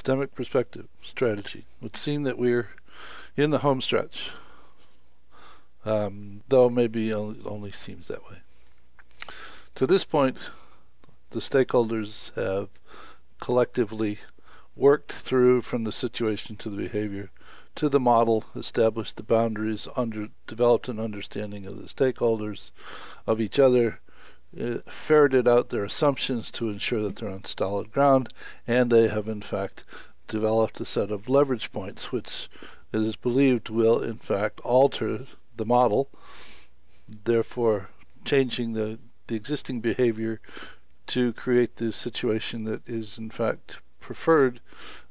systemic perspective strategy. It would seem that we're in the home stretch, though maybe only seems that way. To this point, the stakeholders have collectively worked through from the situation to the behavior to the model, established the boundaries, developed an understanding of the stakeholders, of each other, ferreted out their assumptions to ensure that they're on solid ground, and they have in fact developed a set of leverage points which it is believed will in fact alter the model, therefore changing the existing behavior to create the situation that is in fact preferred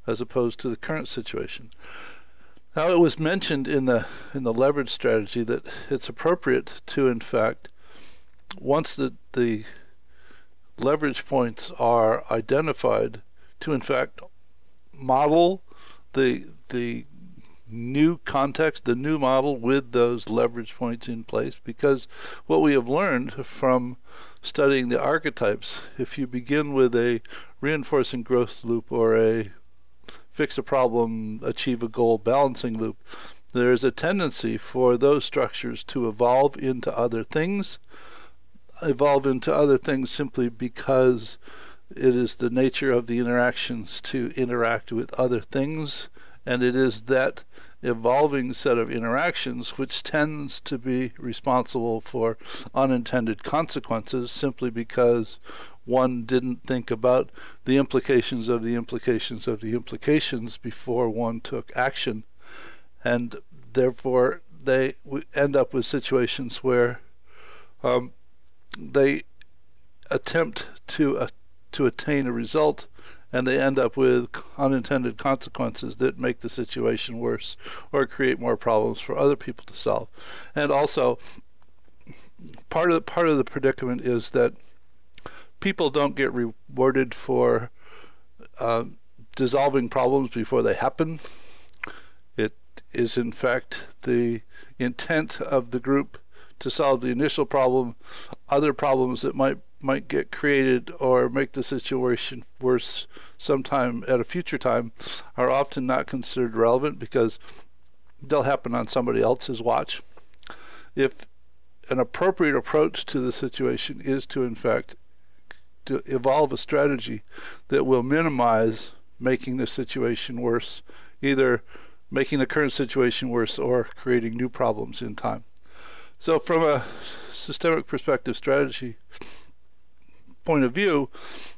as opposed to the current situation. Now, it was mentioned in the leverage strategy that it's appropriate to in fact, once the leverage points are identified, to in fact model the new context, the new model with those leverage points in place, because what we have learned from studying the archetypes, if you begin with a reinforcing growth loop or a fix a problem, achieve a goal balancing loop, there's a tendency for those structures to evolve into other things simply because it is the nature of the interactions to interact with other things, and it is that evolving set of interactions which tends to be responsible for unintended consequences simply because one didn't think about the implications of the implications of the implications before one took action, and therefore they end up with situations where they attempt to attain a result, and they end up with unintended consequences that make the situation worse or create more problems for other people to solve. And also, part of the predicament is that people don't get rewarded for dissolving problems before they happen. It is in fact the intent of the group to solve the initial problem. Other problems that might get created or make the situation worse sometime at a future time are often not considered relevant because they'll happen on somebody else's watch. If an appropriate approach to the situation is to in fact to evolve a strategy that will minimize making the situation worse, either making the current situation worse or creating new problems in time. So from a systemic perspective strategy point of view,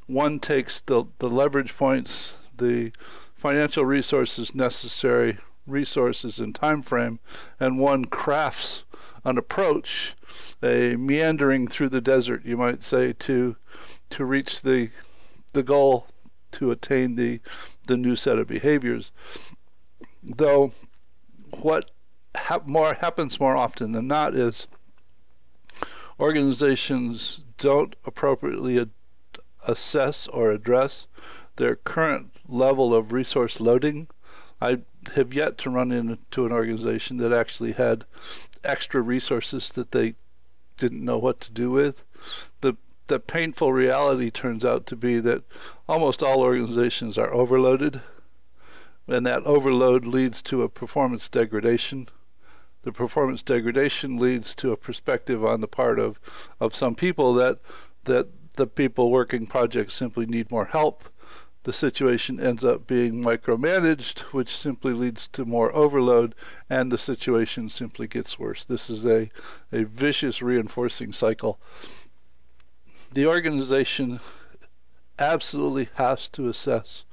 one takes the leverage points, the financial resources necessary, resources and time frame, and one crafts an approach, a meandering through the desert, you might say, to reach the goal, to attain the new set of behaviors. Though what happens more often than not is organizations don't appropriately assess or address their current level of resource loading. I have yet to run into an organization that actually had extra resources that they didn't know what to do with. The painful reality turns out to be that almost all organizations are overloaded, and that overload leads to a performance degradation. The performance degradation leads to a perspective on the part of some people that the people working projects simply need more help. The situation ends up being micromanaged, which simply leads to more overload, and the situation simply gets worse. This is a vicious reinforcing cycle. The organization absolutely has to assess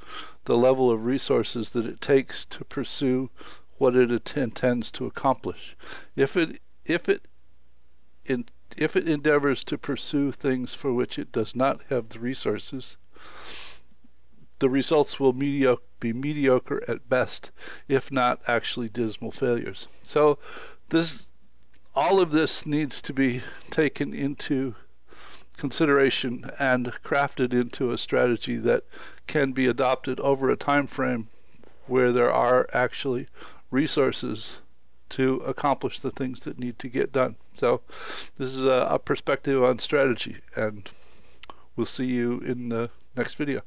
the level of resources that it takes to pursue what it intends to accomplish. If it endeavors to pursue things for which it does not have the resources, the results will be mediocre at best, if not actually dismal failures. So all of this needs to be taken into consideration and crafted into a strategy that can be adopted over a time frame where there are actually resources to accomplish the things that need to get done. So this is a perspective on strategy, and we'll see you in the next video.